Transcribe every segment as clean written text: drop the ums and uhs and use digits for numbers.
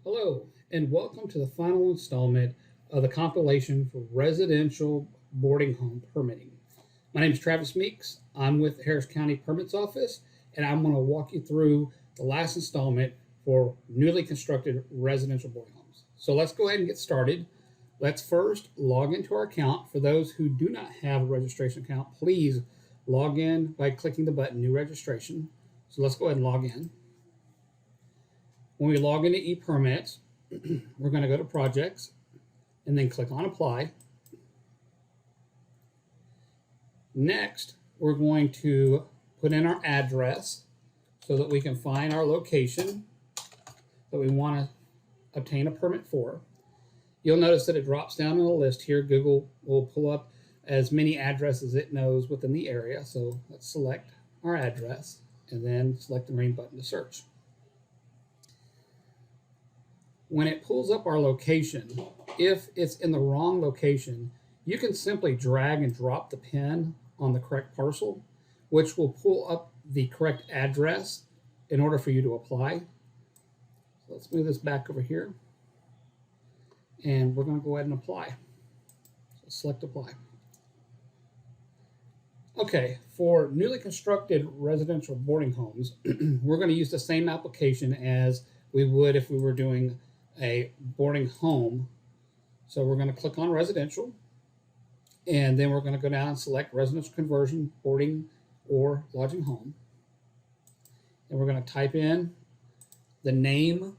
Hello, and welcome to the final installment of the compilation for residential boarding home permitting. My name is Travis Meeks. I'm with the Harris County Permits Office, and I'm going to walk you through the last installment for newly constructed residential boarding homes. So let's go ahead and get started. Let's first log into our account. For those who do not have a registration account, please log in by clicking the button New Registration. So let's go ahead and log in. When we log into ePermits, we're going to go to Projects and then click on Apply. Next, we're going to put in our address so that we can find our location that we want to obtain a permit for. You'll notice that it drops down on the list here. Google will pull up as many addresses it knows within the area. So let's select our address and then select the green button to search. When it pulls up our location, if it's in the wrong location, you can simply drag and drop the pin on the correct parcel, which will pull up the correct address in order for you to apply. So let's move this back over here, and we're going to go ahead and apply. So select Apply. Okay, for newly constructed residential boarding homes, we're going to use the same application as we would if we were doing a boarding home. So we're going to click on residential, and then we're going to go down and select residential conversion, boarding, or lodging home. And we're going to type in the name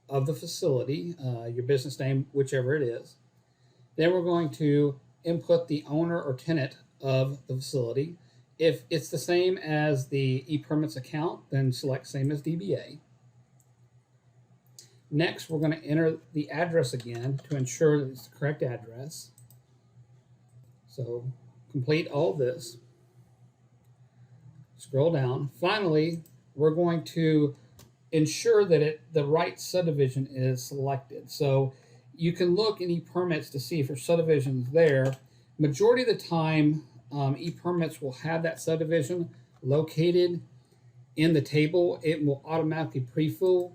of the facility, your business name, whichever it is. Then we're going to input the owner or tenant of the facility. If it's the same as the ePermits account, then select same as DBA. Next, we're going to enter the address again to ensure that it's the correct address. So complete all this. Scroll down. Finally, we're going to ensure that the right subdivision is selected. So you can look in ePermits to see if your subdivision's there. Majority of the time, ePermits will have that subdivision located in the table. It will automatically pre-fill.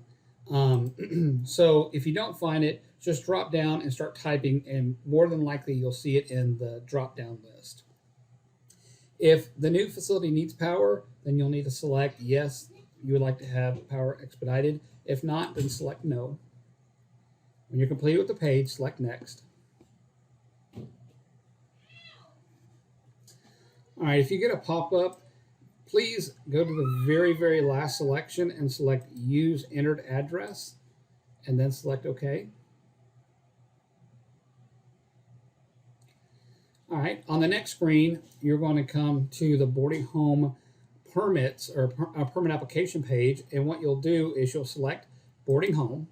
So if you don't find it, just drop down and start typing, and more than likely you'll see it in the drop down list. If the new facility needs power, then you'll need to select yes, you would like to have power expedited. If not, then select no. When you're completed with the page, select next. All right, if you get a pop-up, please go to the very last selection and select Use Entered Address, and then select OK. All right, on the next screen, you're going to come to the boarding home permits or permit application page, and what you'll do is you'll select boarding home,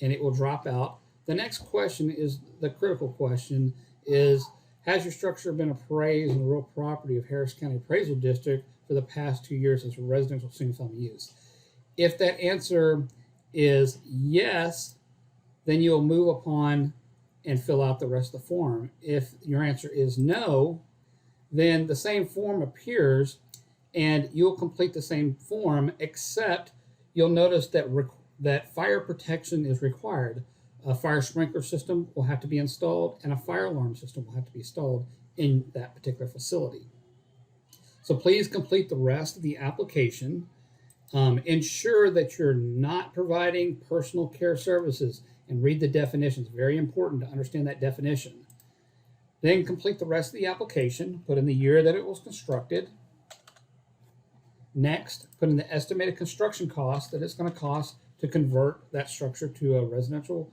and it will drop out. The next question is the critical question: is has your structure been appraised in the real property of Harris County Appraisal District for the past 2 years as residential single-family use? If that answer is yes, then you'll move upon and fill out the rest of the form. If your answer is no, then the same form appears and you'll complete the same form, except you'll notice that fire protection is required. A fire sprinkler system will have to be installed, and a fire alarm system will have to be installed in that particular facility. So please complete the rest of the application. Ensure that you're not providing personal care services, and read the definitions. Very important to understand that definition. Then complete the rest of the application. Put in the year that it was constructed. Next, put in the estimated construction cost that it's going to cost to convert that structure to a residential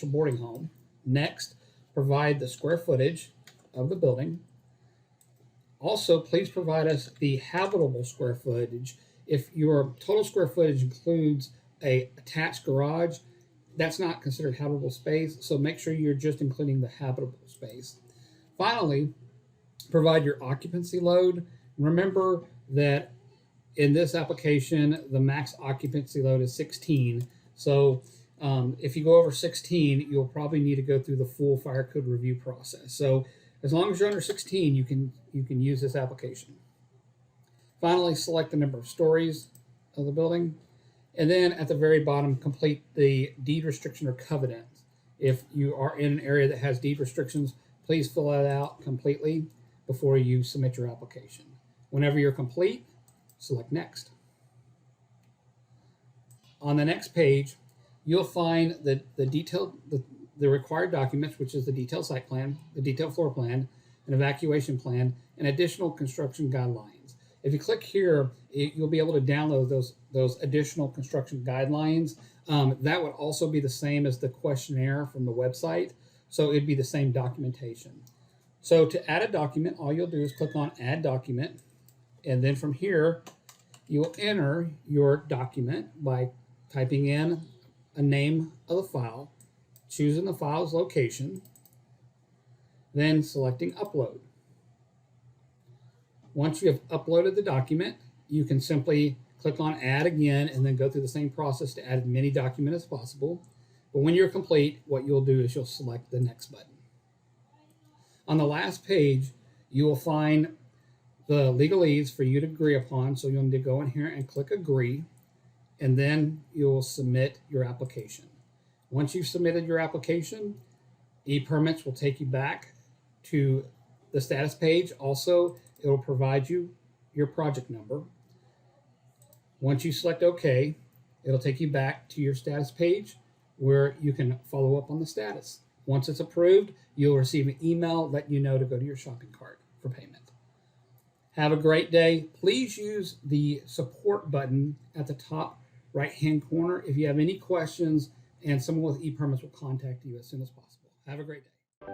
boarding home. Next, provide the square footage of the building. Also, please provide us the habitable square footage. If your total square footage includes a attached garage, that's not considered habitable space, so make sure you're just including the habitable space. Finally, provide your occupancy load. Remember that in this application, the max occupancy load is 16. So if you go over 16, you'll probably need to go through the full fire code review process. So as long as you're under 16, you can use this application. Finally, select the number of stories of the building. And then at the very bottom, complete the deed restriction or covenant. If you are in an area that has deed restrictions, please fill that out completely before you submit your application. Whenever you're complete, select Next. On the next page, you'll find the required documents, which is the detailed site plan, the detailed floor plan, an evacuation plan, and additional construction guidelines. If you click here, you'll be able to download those additional construction guidelines. That would also be the same as the questionnaire from the website, so it'd be the same documentation. So to add a document, all you'll do is click on Add Document, and then from here, you'll enter your document by typing in a name of the file, choosing the file's location, then selecting Upload. Once you have uploaded the document, you can simply click on Add again and then go through the same process to add as many documents as possible. But when you're complete, what you'll do is you'll select the Next button. On the last page, you will find the legalese for you to agree upon. So you'll need to go in here and click Agree, and then you'll submit your application. Once you've submitted your application, ePermits will take you back to the status page. Also, it will provide you your project number. Once you select OK, it'll take you back to your status page where you can follow up on the status. Once it's approved, you'll receive an email letting you know to go to your shopping cart for payment. Have a great day. Please use the support button at the top right-hand corner if you have any questions, and someone with ePermits will contact you as soon as possible. Have a great day.